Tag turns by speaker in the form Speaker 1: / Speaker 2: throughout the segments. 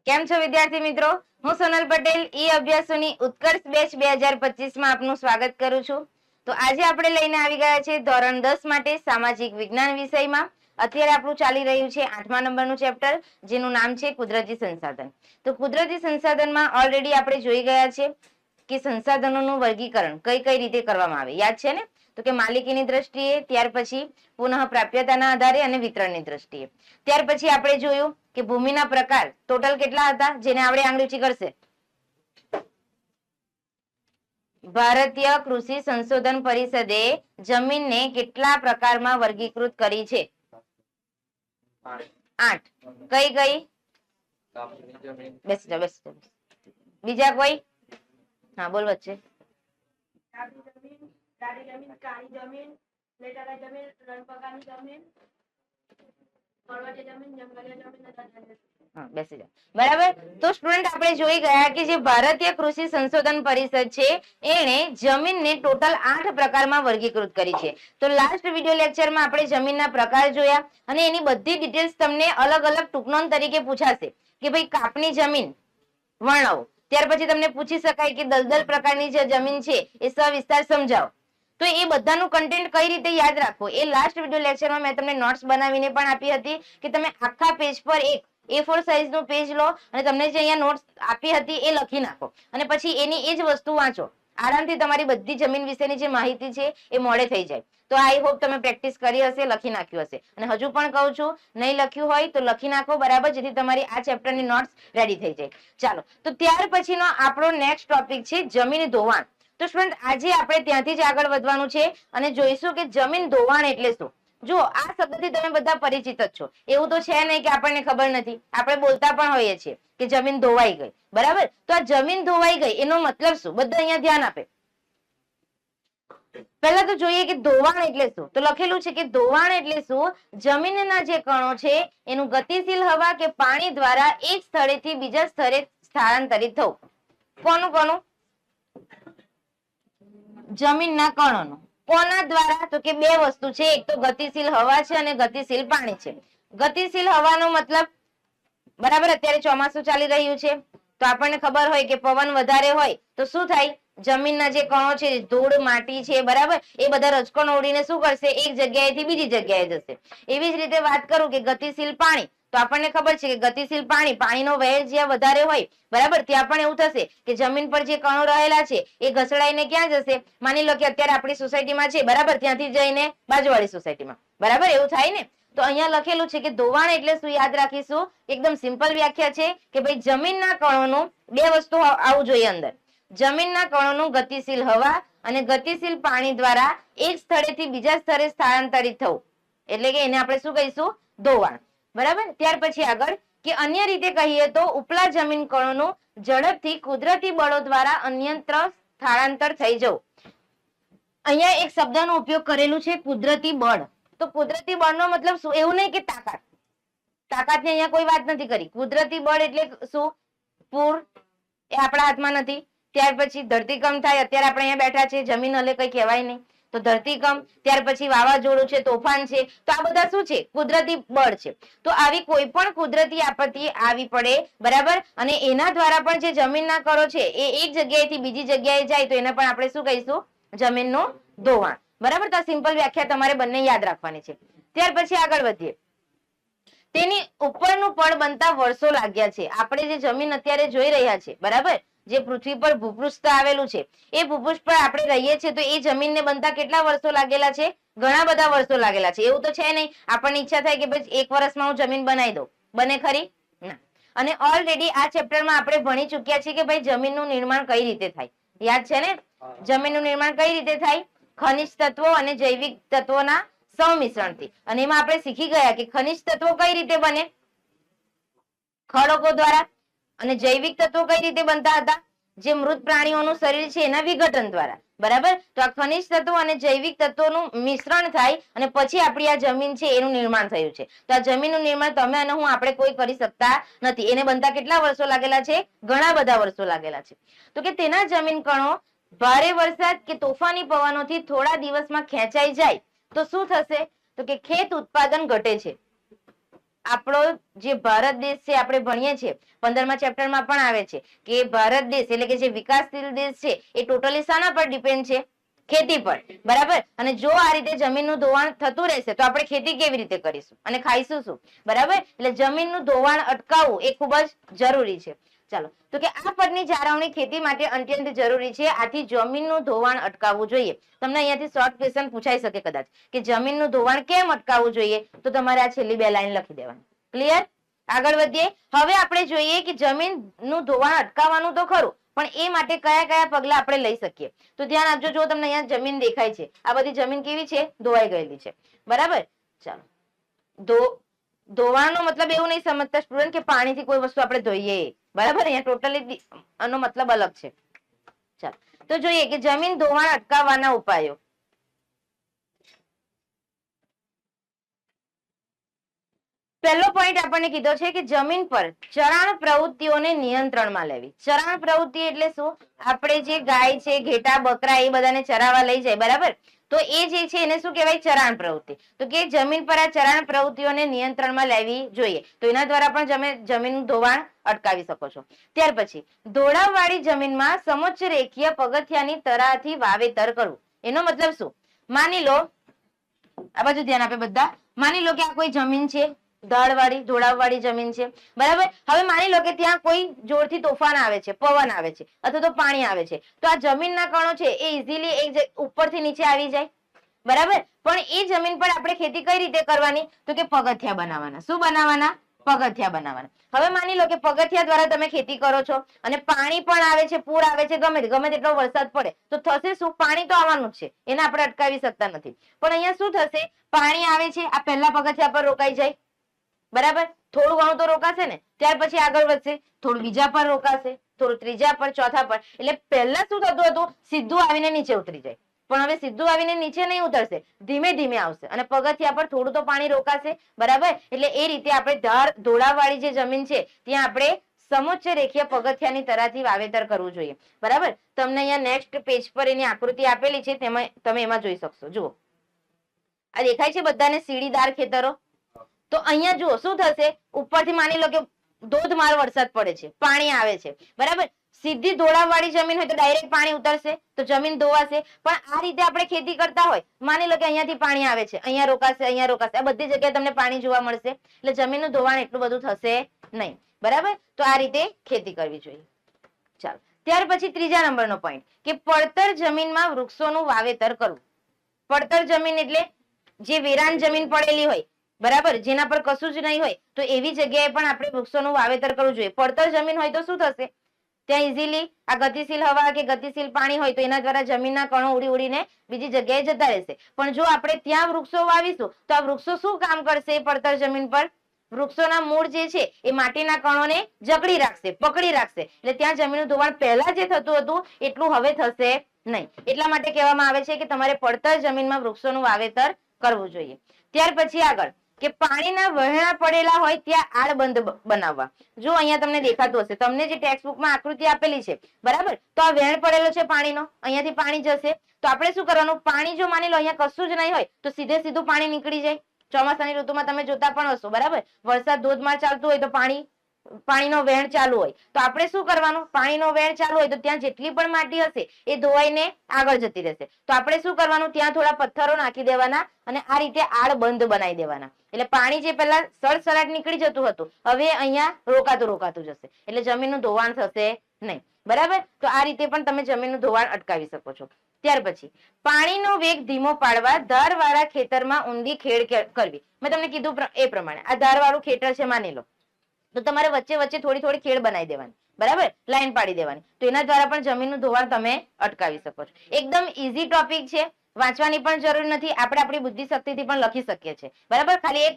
Speaker 1: કેમ છો વિદ્યાર્થી મિત્રો? હું સોનલ પટેલ ઈ અભ્યાસોની ઉત્કર્ષ બેચ 2025 માં આપનું સ્વાગત કરું છું. તો આજે આપણે લઈને આવી ગયા છે ધોરણ 10 માટે સામાજિક વિજ્ઞાન વિષયમાં. અત્યારે આપણું ચાલી રહ્યું છે 8મા નંબરનું ચેપ્ટર, જેનું નામ છે કુદરતી સંસાધન. તો કુદરતી સંસાધનમાં ઓલરેડી આપણે જોઈ ગયા છે કે સંસાધનોનું વર્ગીકરણ કઈ કઈ રીતે કરવામાં આવે. યાદ છે ને? તો કે માલિકીની દ્રષ્ટિએ, ત્યાર પછી પુનઃ પ્રાપ્યતાના આધારે અને વિતરણની દ્રષ્ટિએ. ત્યાર પછી આપણે જોયું કે ભૂમિના પ્રકાર ટોટલ કેટલા હતા, જેને આપણે આંગળીચી કરશે. ભારતીય કૃષિ સંશોધન પરિષદે જમીનને કેટલા પ્રકારમાં વર્ગીકૃત કરી છે? 8. કઈ કઈ? બેસી જાઓ. બીજા કોઈ? હા, બોલ વચ્ચે. બેસી જાઓ. બરાબર. તો સ્ટુડન્ટ આપણે જોઈ ગયા કે જે ભારતીય કૃષિ સંશોધન પરિષદ છે એને જમીનને ટોટલ 8 પ્રકારમાં વર્ગીકૃત કરી છે. તો લાસ્ટ વિડિયો લેક્ચરમાં આપણે જમીનના પ્રકાર જોયા અને એની બધી ડિટેલ્સ તમને અલગ અલગ ટૂંકનોંધ તરીકે પૂછાશે કે ભાઈ કાપની જમીન વર્ણવો. ત્યાર પછી તમને પૂછી શકાય કે દલદલ પ્રકારની જે જમીન છે એ સવિસ્તાર સમજાવો. તો એ બધાનું કન્ટેન્ટ કઈ રીતે યાદ રાખવું એ લાસ્ટ વિડિયો લેક્ચરમાં મેં તમને નોટ્સ બનાવીને પણ આપી હતી કે તમે આખા પેજ પર એક A4 સાઇઝ નું પેજ લો અને તમને જે અહીંયા નોટ્સ આપી હતી એ લખી નાખો અને પછી એની એ જ વસ્તુ વાંચો. આરામથી તમારી બધી જમીન વિશેની જે માહિતી છે એ મોડે થઈ જાય. તો આઈ હોપ તમે પ્રેક્ટિસ કરી હશે, લખી નાખ્યું હશે. અને હજુ પણ કહું છું, નહીં લખ્યું હોય તો લખી નાખો બરાબર, જેથી તમારી આ ચેપ્ટરની નોટ્સ રેડી થઈ જાય. ચાલો, તો ત્યાર પછીનો આપણો નેક્સ્ટ ટોપિક છે જમીન ધોવાણ. તો સ્ટુડન્ટ આજે આપણે ત્યાંથી જ આગળ વધવાનું છે અને જોઈશું કે જમીન ધોવાણ એટલે શું. જો આ શબ્દથી તમે બધા પરિચિત જ છો. એવું તો છે નહીં કે આપણને ખબર નથી. આપણે બોલતા પણ હોઈએ છીએ કે જમીન ધોવાઈ ગઈ. બરાબર. તો આ જમીન ધોવાઈ ગઈ એનો મતલબ શું? બધા અહીંયા ધ્યાન આપે. પહેલા તો જોઈએ કે ધોવાણ એટલે શું. તો લખેલું છે કે ધોવાણ એટલે શું? જમીનના જે કણો છે એનું ગતિશીલ હવા કે પાણી દ્વારા એક સ્થળેથી બીજા સ્થળે સ્થળાંતરિત થવું. કોનું? જમીનના કણોનું. કોના દ્વારા? તો કે બે વસ્તુ છે, એક તો ગતિશીલ હવા છે અને ગતિશીલ પાણી છે. ગતિશીલ હવાનો મતલબ, બરાબર, અત્યારે ચોમાસું ચાલી રહ્યું છે તો આપણને ખબર હોય કે પવન વધારે હોય તો શું થાય? જમીનના જે કણો છે, ધૂળ માટી છે, બરાબર, એ બધા રજકણો ઉડીને શું કરશે? એક જગ્યાએથી બીજી જગ્યાએ જશે. એવી જ રીતે વાત કરું કે ગતિશીલ પાણી, તો આપણને ખબર છે કે ગતિશીલ પાણીનો વહેણ જ્યાં વધારે હોય, બરાબર, ત્યાં પણ એવું થશે કે જમીન પર જે કણો રહેલા છે એ ઘસડાઈને ક્યાં જશે? માની લો કે અત્યારે આપણી સોસાયટીમાં છે, બરાબર, ત્યાંથી જઈને બાજુવાળી સોસાયટીમાં, બરાબર, એવું થાય ને. તો અહીંયા લખેલું છે કે ધોવાણ એટલે શું? યાદ રાખીશું. એકદમ સિમ્પલ વ્યાખ્યા છે કે ભાઈ જમીનના કણોનું બે વસ્તુ આવવું જોઈએ અંદર. જમીનના કણોનું ગતિશીલ હવા અને ગતિશીલ પાણી દ્વારા એક સ્થળેથી બીજા સ્થળે સ્થળાંતરિત થવું, એટલે કે એને આપણે શું કહીશું? ધોવાણ. બરાબર. ત્યાર પછી આગળ કે અન્ય રીતે કહીએ તો ઉપલા જમીન કણોનું ઝડપથી કુદરતી બળો દ્વારા અન્યત્ર સ્થળાંતર થઈ જવું. અહીંયા એક શબ્દનો ઉપયોગ કરેલું છે, કુદરતી બળ. તો કુદરતી બળનો મતલબ શું? એવું નહીં કે તાકાત. તાકાતની અહીંયા કોઈ વાત નથી કરી. કુદરતી બળ એટલે શું? પૂર, એ આપણા હાથમાં નથી. ત્યાર પછી ધરતીકંપ થાય, અત્યારે આપણે અહીંયા બેઠા છે, જમીન હલે, કઈ કહેવાય નહીં, તો ધરતીકંપ. ત્યાર પછી વાવાઝોડું છે, તોફાન છે, તો આ બધા શું છે? કુદરતી બળ છે. તો આવી કોઈ પણ કુદરતી આપત્તિ આવી પડે, બરાબર, અને એના દ્વારા પણ જે જમીનના કણો છે એ એક જગ્યાએથી બીજી જગ્યાએ જાય તો એને પણ આપણે શું કહીશું? જમીનનું ધોવાણ. બરાબર. તો આ સિમ્પલ વ્યાખ્યા તમારે બંને યાદ રાખવાની છે. ત્યાર પછી આગળ વધીએ. તેની ઉપરનું પડ બનતા વર્ષો લાગ્યા છે. આપણે જે જમીન અત્યારે જોઈ રહ્યા છે, બરાબર, જે પૃથ્વી પર ભૂપૃષ્ઠ આવેલું છે, એ ભૂપૃષ્ઠ પર આપણે રહીએ છીએ તો એ જમીનને બનતા કેટલા વર્ષો લાગેલા છે? ઘણા બધા વર્ષો લાગેલા છે. એવું તો છે નહીં આપણને ઈચ્છા થાય કે ભાઈ એક વર્ષમાં હું જમીન બનાવી દઉં. બને ખરી? ના. અને ઓલરેડી આ ચેપ્ટરમાં આપણે ભણી ચુક્યા છીએ કે ભાઈ જમીનનું નિર્માણ કઈ રીતે થાય. યાદ છે ને? જમીનનું નિર્માણ કઈ રીતે થાય? ખનિજ તત્વો અને જૈવિક તત્વોના સંમિશ્રણથી. અને એમાં આપણે શીખી ગયા કે ખનિજ તત્વો કઈ રીતે બને? ખડકો દ્વારા. અને જૈવિક તત્વો કઈ રીતે બનતા હતા? જે મૃત પ્રાણીઓનું શરીર છે એના વિઘટન દ્વારા. બરાબર. તો આ ખનિજ તત્વો અને જૈવિક તત્વોનું મિશ્રણ થાય અને પછી આપણી આ જમીન છે એનું નિર્માણ થયું છે. તો આ જમીનનું નિર્માણ તમે અને હું આપણે કોઈ કરી શકતા નથી. એને બનતા કેટલા વર્ષો લાગેલા છે? ઘણા બધા વર્ષો લાગેલા છે. તો કે તેના જમીન કણો ભારે વરસાદ કે તોફાની પવનોથી થોડા દિવસમાં ખેંચાઈ જાય તો શું થશે? તો કે ખેત ઉત્પાદન ઘટે છે. આપણો જે ભારત દેશ છે આપણે ભણીએ છીએ 15મા ચેપ્ટરમાં પણ આવે છે કે ભારત દેશ એટલે કે જે વિકાસશીલ દેશ છે એ ટોટલી શાના પર ડિપેન્ડ છે? ખેતી પર, બરાબર. અને જો આ રીતે જમીનનું ધોવાણ થતું રહેશે તો આપણે ખેતી કેવી રીતે કરીશું અને ખાઈશું શું? બરાબર. એટલે જમીનનું ધોવાણ અટકાવવું એ ખૂબ જ જરૂરી છે. ચાલો, તો કે આ પરની જાળવણી ખેતી માટે અત્યંત જરૂરી છે, આથી જમીનનું ધોવાણ અટકાવવું જોઈએ. તમને અહીંયાથી શોર્ટ ક્વેશ્ચન પૂછાઈ શકે કદાચ કે જમીનનું ધોવાણ કેમ અટકાવવું જોઈએ, તો તમારે આ છેલ્લી 2 લાઈન લખી દેવાની. ક્લિયર? આગળ વધીએ. હવે આપણે જોઈએ કે જમીનનું ધોવાણ અટકાવવાનું તો ખરું, પણ એ માટે કયા કયા પગલા આપણે લઈ શકીએ. તો ધ્યાન આપજો. જો તમને અહીંયા જમીન દેખાય છે, આ બધી જમીન કેવી છે? ધોવાઈ ગયેલી છે, બરાબર. ચાલો, ધોવાનો મતલબ એવું નહીં સમજતા સ્ટુડન્ટ કે પાણીથી કોઈ વસ્તુ આપણે ધોઈએ, બરાબર. અહીંયા ટોટલી આનો મતલબ અલગ છે. ચાલો, તો જોઈએ કે જમીન ધોવાણ અટકાવવાના ઉપાયો. પહેલો પોઈન્ટ આપણને કીધો છે કે જમીન પર ચરાણ પ્રવૃત્તિઓને નિયંત્રણમાં લેવી. ચરાણ પ્રવૃત્તિ એટલે શું? આપણે જે ગાય છે, ઘેટા, બકરા એ બધાને ચરાવવા લઈ જાય, બરાબર. તો એ જે છે એને શું કહેવાય? ચરાણ પ્રવૃત્તિ. તો કે જમીન પર આ ચરાણ પ્રવૃત્તિઓને નિયંત્રણમાં લેવી જોઈએ. તો એના દ્વારા પણ તમે જમીનનું ધોવાણ અટકાવી શકો છો. ત્યાર પછી ઢોળાવવાળી જમીનમાં સમોચ્ચ રેખીય પગથિયાની તરાહથી વાવેતર કરવું. એનો મતલબ શું? માની લો, આ બાજુ ધ્યાન આપે બધા. માની લો કે આ કોઈ જમીન છે, ઢોળાવવાળી જમીન છે, બરાબર. હવે માની લો કે ત્યાં કોઈ જોરથી તોફાન આવે છે, પવન આવે છે અથવા તો પાણી આવે છે, તો આ જમીનના કણો છે એ ઇઝીલી ઉપરથી નીચે આવી જાય, બરાબર. પણ એ જમીન પર આપણે ખેતી કઈ રીતે કરવાની? તો કે પગથિયા બનાવવાના. શું બનાવવાના? પગથિયા બનાવવાના. હવે માની લો કે પગથિયા દ્વારા તમે ખેતી કરો છો અને પાણી પણ આવે છે, પૂર આવે છે, ગમે તેટલો વરસાદ પડે તો થશે શું? પાણી તો આવવાનું જ છે, એને આપણે અટકાવી શકતા નથી. પણ અહીંયા શું થશે? પાણી આવે છે, આ પહેલા પગથિયા પર રોકાઈ જાય, બરાબર. થોડું ઘણું તો રોકાશે ને, ત્યાર પછી આગળ વધશે, થોડું બીજા પર રોકાશે, થોડું ત્રીજા પર, ચોથા પર. એટલે પહેલા શું થતું હતું? સીધું આવીને નીચે ઉતરી જાય. પણ હવે સીધું આવીને નીચે નહીં ઉતરશે, ધીમે ધીમે આવશે અને પગથિયા પર થોડું તો પાણી રોકાશે, બરાબર. એટલે એ રીતે આપણે ઢોળાવવાળી જે જમીન છે ત્યાં આપણે સમોચ્ચ રેખીય પગથિયાની તરાહથી વાવેતર કરવું જોઈએ, બરાબર. તમને અહીંયા નેક્સ્ટ પેજ પર એની આકૃતિ આપેલી છે, તેમાં તમે એમાં જોઈ શકશો. જુઓ, આ દેખાય છે બધાને સીડીદાર ખેતરો? તો અહીંયા જુઓ શું થશે? ઉપરથી માની લો કે ધોધમાર વરસાદ પડે છે, પાણી આવે છે, બરાબર. સીધી ઢોળાવવાળી જમીન હોય તો ડાયરેક્ટ પાણી ઉતરશે તો જમીન ધોવાશે. પણ આ રીતે આપણે ખેતી કરતા હોય, માની લો કે અહીંયાથી પાણી આવે છે, અહીંયા રોકાશે, અહીંયા રોકાશે, આ બધી જગ્યાએ તમને પાણી જોવા મળશે, એટલે જમીનનું ધોવાણ એટલું બધું થશે નહીં, બરાબર. તો આ રીતે ખેતી કરવી જોઈએ. ચાલો, ત્યાર પછી ત્રીજા નંબરનો પોઈન્ટ કે પડતર જમીનમાં વૃક્ષોનું વાવેતર કરવું. પડતર જમીન એટલે જે વેરાન જમીન પડેલી હોય, બરાબર, જેના પર કશું જ નહીં હોય, તો એવી જગ્યાએ પણ આપણે વૃક્ષોનું વાવેતર કરવું જોઈએ. પડતર જમીન હોય તો શું થશે? ત્યાં ઇઝીલી આ ગતિશીલ હવા કે ગતિશીલ પાણી હોય તો એના દ્વારા જમીનના કણો ઉડી ઉડીને બીજી જગ્યાએ જતા રહેશે. પણ જો આપણે ત્યાં વૃક્ષો વાવીશું તો આ વૃક્ષો શું કામ કરશે? પડતર જમીન પર વૃક્ષોના મૂળ જે છે એ માટીના કણોને જકડી રાખશે, પકડી રાખશે. એટલે ત્યાં જમીનનું ધોવાણ પહેલા જે થતું હતું એટલું હવે થશે નહીં. એટલા માટે કહેવામાં આવે છે કે તમારે પડતર જમીનમાં વૃક્ષોનું વાવેતર કરવું જોઈએ. ત્યાર પછી આગળ કે પાણીના વહેણા પડેલા હોય ત્યાં આડબંધ બનાવવા. જો અહીંયા તમને દેખાતું હશે, તમને જે ટેક્સ્ટ બુકમાં આકૃતિ આપેલી છે, બરાબર. તો આ વહેણ પડેલો છે પાણીનો, અહીંયાથી પાણી જશે તો આપણે શું કરવાનું? પાણી જો માની લો અહીંયા કશું જ નહીં હોય તો સીધે સીધું પાણી નીકળી જાય. ચોમાસાની ઋતુમાં તમે જોતા પણ હશો, બરાબર. વરસાદ ધોધમાર ચાલતું હોય તો પાણીનો વહેણ ચાલુ હોય તો આપણે શું કરવાનું? પાણીનો વહેણ ચાલુ હોય તો ત્યાં જેટલી પણ માટી હશે એ ધોવાઈને આગળ જતી રહેશે. તો આપણે શું કરવાનું? ત્યાં થોડા પથ્થરો નાખી દેવાના અને આ રીતે આડબંધ બનાવી દેવાના. એટલે પાણી જે પહેલા સડસડાટ નીકળી જતું હતું હવે અહીંયા રોકાતું જશે, એટલે જમીનનું ધોવાણ થશે નહીં, બરાબર. તો આ રીતે પણ તમે જમીનનું ધોવાણ અટકાવી શકો છો. ત્યાર પછી પાણીનો વેગ ધીમો પાડવા ધારવાળા ખેતરમાં ઊંડી ખેડ કરવી. મેં તમને કીધું એ પ્રમાણે આ ધારવાળું ખેતર છે માની લો, તો તમારે વચ્ચે વચ્ચે થોડી થોડી ખેડ બનાવી દેવાની, બરાબર, લાઈન પાડી દેવાની. તો એના દ્વારા પણ જમીનનું ધોવાણ તમે અટકાવી શકો છો. એકદમ ઈઝી ટોપિક છે, વાંચવાની પણ જરૂર નથી, આપણે આપણી બુદ્ધિ શક્તિથી પણ લખી શકીએ છીએ, બરાબર. ખાલી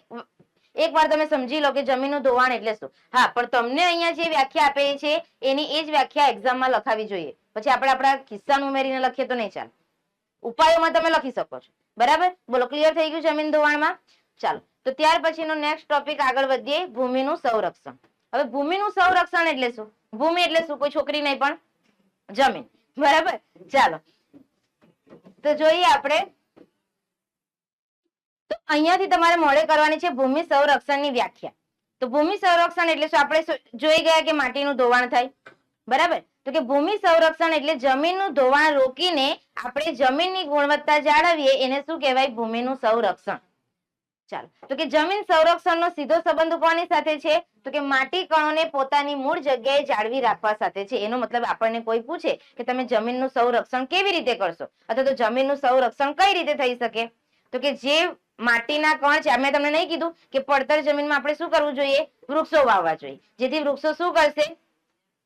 Speaker 1: એક વાર તમે સમજી લો કે જમીનનું ધોવાણ એટલે શું. હા, પણ તમને અહીંયા જે વ્યાખ્યા આપેલી છે એની એ જ વ્યાખ્યા એક્ઝામમાં લખાવી જોઈએ. પછી આપણે આપણા કિસ્સાનું ઉમેરીને લખીએ તો નહીં ચાલે. ઉપાયોમાં તમે લખી શકો છો, બરાબર. બોલો, ક્લિયર થઈ ગયું જમીન ધોવાણમાં? ચાલો, તો ત્યાર પછીનો નેક્સ્ટ ટોપિક આગળ વધીએ, ભૂમિનું સંરક્ષણ. હવે ભૂમિનું સંરક્ષણ એટલે શું? ભૂમિ એટલે શું? કોઈ છોકરી નહીં પણ જમીન, બરાબર. ચાલો, તો જોઈએ આપણે. તો અહીંયાથી તમારે મોડે કરવાની છે ભૂમિ સંરક્ષણની વ્યાખ્યા. તો ભૂમિ સંરક્ષણ એટલે શું? આપણે જોઈ ગયા કે માટીનું ધોવાણ થાય, બરાબર. તો કે ભૂમિ સંરક્ષણ એટલે જમીનનું ધોવાણ રોકીને આપણે જમીનની ગુણવત્તા જાળવીએ એને શું કહેવાય? ભૂમિનું સંરક્ષણ. ચાલો, તો કે જમીન સંરક્ષણનો સીધો સંબંધ કોની સાથે છે? તો કે માટી કણોને પોતાની મૂળ જગ્યાએ જાળવી રાખવા સાથે છે. એનો મતલબ આપણને કોઈ પૂછે કે તમે જમીનનું સંરક્ષણ કેવી રીતે કરશો અથવા તો જમીનનું સંરક્ષણ કઈ રીતે થઈ શકે, તો કે જે માટીના કણ છે, મેં તમને નહીં કીધું કે પડતર જમીનમાં આપણે શું કરવું જોઈએ? વૃક્ષો વાવવા જોઈએ, જેથી વૃક્ષો શું કરશે?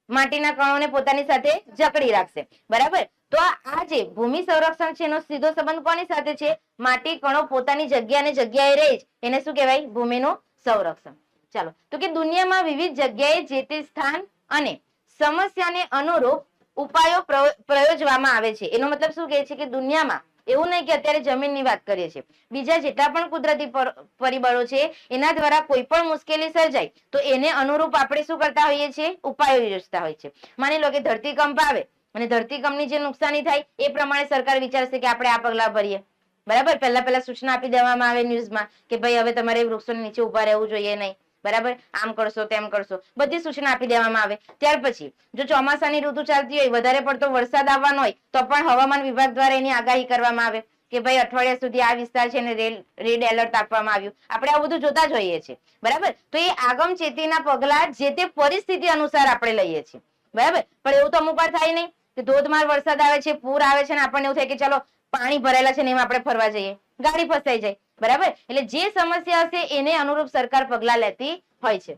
Speaker 1: માટીના કણોને પોતાની સાથે જકડી રાખશે, બરાબર. તો આ જે ભૂમિ સંરક્ષણ છે એનો સીધો સંબંધ કોની સાથે છે? માટી કણો પોતાની જગ્યાએ રહે જ એને શું કહેવાય? ભૂમિનું સંરક્ષણ. ચાલો, તો કે દુનિયામાં વિવિધ જગ્યાએ જે તે સ્થાન અને સમસ્યાને અનુરૂપ ઉપાયો પ્રયોજવામાં આવે છે. એનો મતલબ શું કહે છે કે દુનિયામાં એવું નહીં કે અત્યારે જમીનની વાત કરીએ છીએ, બીજા જેટલા પણ કુદરતી પરિબળો છે એના દ્વારા કોઈ પણ મુશ્કેલી સર્જાય તો એને અનુરૂપ આપણે શું કરતા હોઈએ છીએ? ઉપાયો યોજતા હોય છે. માની લો કે ધરતીકંપ આવે અને ધરતીકંપની જે નુકસાની થાય એ પ્રમાણે સરકાર વિચારશે કે આપણે આ પગલા ભરીએ, બરાબર. પહેલા સૂચના આપી દેવામાં આવે ન્યૂઝમાં કે ભાઈ હવે તમારે વૃક્ષોની નીચે ઉભા રહેવું જોઈએ નહીં, બરાબર. આમ કરશો તેમ કરશો, બધી સૂચના આપી દેવામાં આવે. ત્યાર પછી જો ચોમાસાની ઋતુ ચાલતી હોય, વધારે પડતો વરસાદ આવવાનો હોય તો પણ હવામાન વિભાગ દ્વારા એની આગાહી કરવામાં આવે કે ભાઈ અઠવાડિયા સુધી આ વિસ્તાર છે ને રેડ એલર્ટ આપવામાં આવ્યું. આપણે આ બધું જોતા જ હોઈએ છીએ, બરાબર. તો એ આગમચેતીના પગલા જે તે પરિસ્થિતિ અનુસાર આપણે લઈએ છીએ, બરાબર. પણ એવું તો અમુક વાર થાય નહીં કે ધોધમાર વરસાદ આવે છે, પૂર આવે છે ને આપણને એવું થાય કે ચલો પાણી ભરાયેલા છે ને એમાં આપણે ફરવા જઈએ, ગાડી ફસાઈ જાય, બરાબર. એટલે જે સમસ્યા હશે એને અનુરૂપ સરકાર પગલા લેતી હોય છે.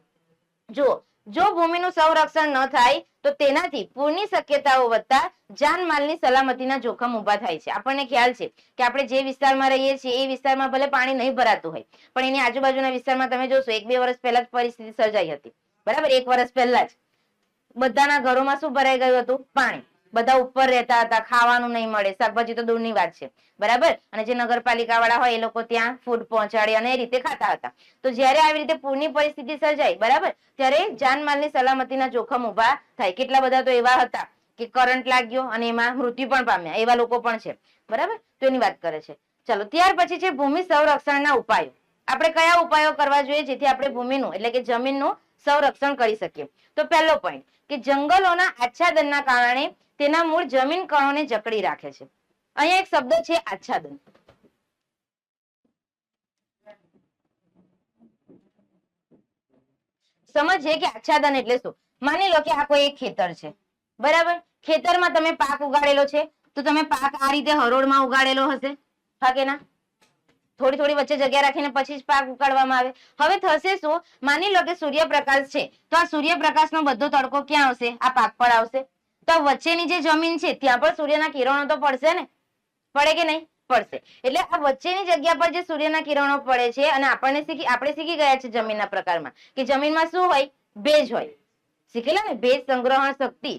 Speaker 1: જો ભૂમિનું સંરક્ષણ ન થાય તો તેનાથી પૂરની શક્યતાઓ વધતા જાનમાલની સલામતીના જોખમ ઉભા થાય છે. આપણને ખ્યાલ છે કે આપણે જે વિસ્તારમાં રહીએ છીએ એ વિસ્તારમાં ભલે પાણી નહીં ભરાતું હોય પણ એની આજુબાજુના વિસ્તારમાં તમે જોશો 1-2 વર્ષ પહેલા જ પરિસ્થિતિ સર્જાઈ હતી, બરાબર. 1 વર્ષ પહેલા જ બધાના ઘરોમાં શું ભરાઈ ગયું હતું? પાણી. બધા ઉપર રહેતા હતા, ખાવાનું નહીં મળે, શાકભાજી તો દૂરની વાત છે, બરાબર. અને જે નગરપાલિકા વાળા હોય એ લોકો ત્યાં ફૂડ પહોંચાડે અને એ રીતે ખાતા હતા. તો જયારે આવી રીતે પૂરની પરિસ્થિતિ સર્જાય, બરાબર, ત્યારે જાનમાલની સલામતીના જોખમ ઉભા થાય. કેટલા બધા તો એવા હતા કે કરંટ લાગ્યો અને એમાં મૃત્યુ પણ પામ્યા, એવા લોકો પણ છે, બરાબર. તો એની વાત કરે છે. ચાલો, ત્યાર પછી છે ભૂમિ સંરક્ષણના ઉપાયો. આપણે કયા ઉપાયો કરવા જોઈએ જેથી આપણે ભૂમિનું એટલે કે જમીનનું સંરક્ષણ કરી શકીએ? તો પહેલો પોઈન્ટ કે જંગલોના આચ્છાદનના કારણે તેના મૂળ જમીન કણોને જકડી રાખે છે. અહીંયા એક શબ્દ છે આચ્છાદન. સમજીએ કે આચ્છાદન એટલે શું. માની લો કે આ કોઈ એક ખેતર છે, બરાબર. ખેતરમાં તમે પાક ઉગાડેલો છે તો તમે પાક આ રીતે હરોળમાં ઉગાડેલો હશે, હા કે ના? થોડી વચ્ચે જગ્યા રાખીને પછી જ પાક ઉગાડવામાં આવે. હવે થશે શું? માની લો કે સૂર્યપ્રકાશ છે તો આ સૂર્યપ્રકાશનો બધો તડકો ક્યાં આવશે? આ પાક પર આવશે. તો વચ્ચેની જે જમીન છે ત્યાં પણ સૂર્યના કિરણો તો પડશે ને, પડે કે નહીં? પડશે. એટલે આ વચ્ચેની જગ્યા પર જે સૂર્યના કિરણો પડે છે અને આપણે શીખી ગયા છે જમીનના પ્રકારમાં કે જમીનમાં શું હોય? ભેજ હોય. શીખેલા ને? ભેજ સંગ્રહણ શક્તિ,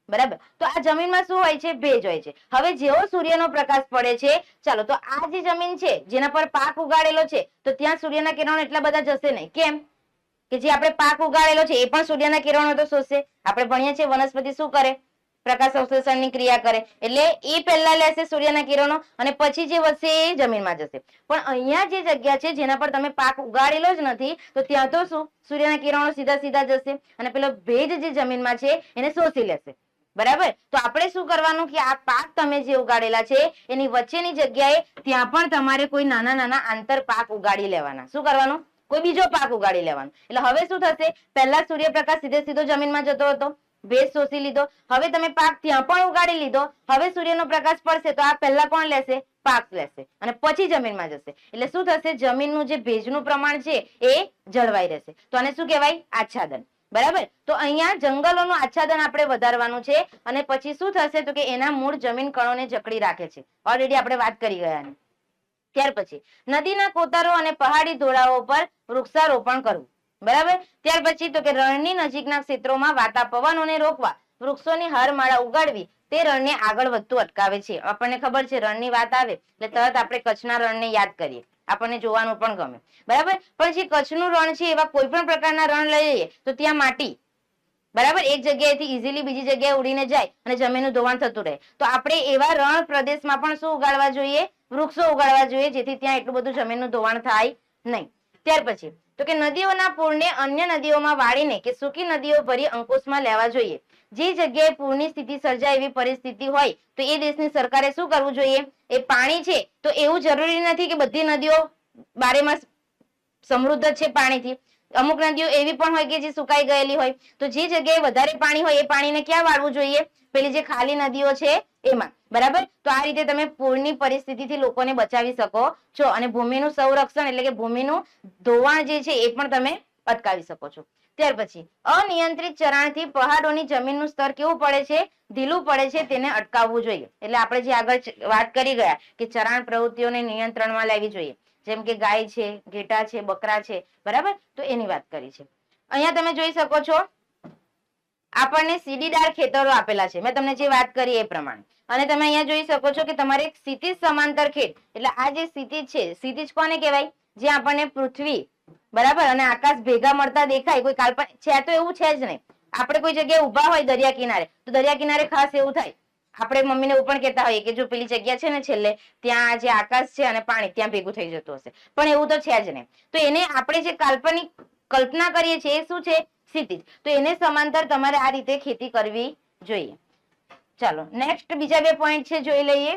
Speaker 1: બરાબર. તો આ જમીનમાં શું હોય છે? ભેજ હોય છે. હવે જેવો સૂર્યનો પ્રકાશ પડે છે, ચાલો, તો આ જે જમીન છે જેના પર પાક ઉગાડેલો છે તો ત્યાં સૂર્યના કિરણો એટલા બધા જશે નહીં. કેમ? કે જે આપણે પાક ઉગાડેલો છે એ પણ સૂર્યના કિરણો તો શોષશે. આપણે ભણીએ છીએ વનસ્પતિ શું કરે? પ્રકાશ સંશ્લેષણની ક્રિયા કરે. એટલે એ પહેલા લેશે સૂર્યના કિરણો અને પછી જે વધશે એ જમીનમાં જશે. પણ અહીંયા જે જગ્યા છે જેના પર તમે પાક ઉગાડેલો જ નથી તો ત્યાં તો શું? સૂર્યના કિરણો સીધા જશે અને પેલો ભેજ જે જમીનમાં છે એને શોષી લેશે, બરાબર. તો આપણે શું કરવાનું કે આ પાક તમે જે ઉગાડેલા છે એની વચ્ચેની જગ્યાએ ત્યાં પણ તમારે કોઈ નાના આંતર પાક ઉગાડી લેવાના. શું કરવાનું? કોઈ બીજો પાક ઉગાડી લેવાનો. એટલે હવે શું થશે? પહેલા સૂર્યપ્રકાશ સીધો જમીનમાં જતો હતો, ભેજ શોષી લીધો. હવે તમે પાક ત્યાં પણ ઉગાડી લીધો. હવે સૂર્યનો પ્રકાશ પડશે તો આ પહેલા કોણ લેશે? પાક લેશે અને પછી જમીનમાં જશે. એટલે શું થશે? જમીનનું જે ભેજનું પ્રમાણ છે એ જળવાઈ રહેશે. તો આને શું કહેવાય? આચ્છાદન, બરાબર. તો અહીંયા જંગલોનું આચ્છાદન આપણે વધારવાનું છે અને પછી શું થશે? તો કે એના મૂળ જમીન કણોને જકડી રાખે છે. ઓલરેડી આપણે વાત કરી ગયા. ત્યાર પછી નદીના કોતરો અને પહાડી ઢોળાવો પર વૃક્ષારોપણ કરવું, બરાબર. ત્યાર પછી તો કે રણની નજીકના ક્ષેત્રોમાં વાતા પવનોને રોકવા વૃક્ષોની હારમાળા ઉગાડવી તે રણને આગળ વધતું અટકાવે છે. આપણને ખબર છે રણની વાત આવે એટલે તરત આપણે કચ્છના રણને યાદ કરીએ, આપણને જોવાનું પણ ગમે, બરાબર. પણ જે કચ્છનું રણ છે એવા કોઈ પણ પ્રકારના રણ લઈ લઈએ તો ત્યાં માટી, બરાબર, એક જગ્યાએથી ઇઝીલી બીજી જગ્યાએ ઉડીને જાય અને જમીનનું ધોવાણ થતું રહે. તો આપણે એવા રણ પ્રદેશમાં પણ શું ઉગાડવા જોઈએ? વૃક્ષો ઉગાડવા જોઈએ જેથી ત્યાં એટલું બધું જમીનનું ધોવાણ થાય નહીં. ત્યાર પછી તો કે નદીઓના પૂરને અન્ય નદીઓમાં વાળીને કે સૂકી નદીઓ ભરી અંકુશમાં લેવા જોઈએ. જે જગ્યાએ પૂરની સ્થિતિ સર્જાય એવી પરિસ્થિતિ હોય તો એ દેશની સરકારે શું કરવું જોઈએ? એ પાણી છે તો એવું જરૂરી નથી કે બધી નદીઓ બારેમાસ સમૃદ્ધ છે પાણીથી. અમુક નદીઓ એવી પણ હોય કે જે સુકાઈ ગયેલી હોય. તો જે જગ્યાએ વધારે પાણી હોય એ પાણીને ક્યાં વાળવું જોઈએ? પેલી જે ખાલી નદીઓ છે એમાં. બરાબર? તો આ રીતે તમે પૂરની પરિસ્થિતિથી લોકોને બચાવી શકો છો અને ભૂમિનું સંરક્ષણ એટલે કે ભૂમિનું ધોવાણ જે છે એ પણ તમે અટકાવી શકો છો. ત્યાર પછી અનિયંત્રિત ચરાણથી પહાડોની જમીનનું સ્તર કેવું પડે છે? ઢીલું પડે છે. તેને અટકાવવું જોઈએ. એટલે આપણે જે આગળ વાત કરી ગયા કે ચરાણ પ્રવૃત્તિઓને નિયંત્રણમાં લેવી જોઈએ. જેમ કે ગાય છે, ઘેટા છે, બકરા છે, બરાબર? તો એની વાત કરી છે. અહીંયા તમે જોઈ શકો છો આપણને સીડીદાર ખેતરો આપેલા છે. મેં તમને જે વાત કરી એ પ્રમાણે. અને તમે અહીંયા જોઈ શકો છો કે તમારે ક્ષિતિજ સમાંતર ખેડ એટલે આ જે ક્ષિતિજ છે, ક્ષિતિજ કોને કહેવાય? જે આપણને પૃથ્વી બરાબર અને આકાશ ભેગા મળતા દેખાય. કોઈ કાલ્પનિક છે તો એવું છે જ નહીં. આપણે કોઈ જગ્યાએ ઉભા હોય દરિયા કિનારે તો દરિયા કિનારે ખાસ એવું થાય આપણે મમ્મીને એવું પણ કહેતા હોઈએ કે જો પેલી જગ્યા છે ને છેલ્લે ત્યાં જે આકાશ છે અને પાણી ત્યાં ભેગું થઈ જતું હશે. પણ એવું તો છે જ નહીં. તો એને આપણે જે કાલ્પનિક કલ્પના કરીએ છીએ એ શું છે? ક્ષિતિજ. તો એને સમાંતર તમારે આ રીતે ખેતી કરવી જોઈએ. ચાલો નેક્સ્ટ બીજા બે પોઈન્ટ છે જોઈ લઈએ.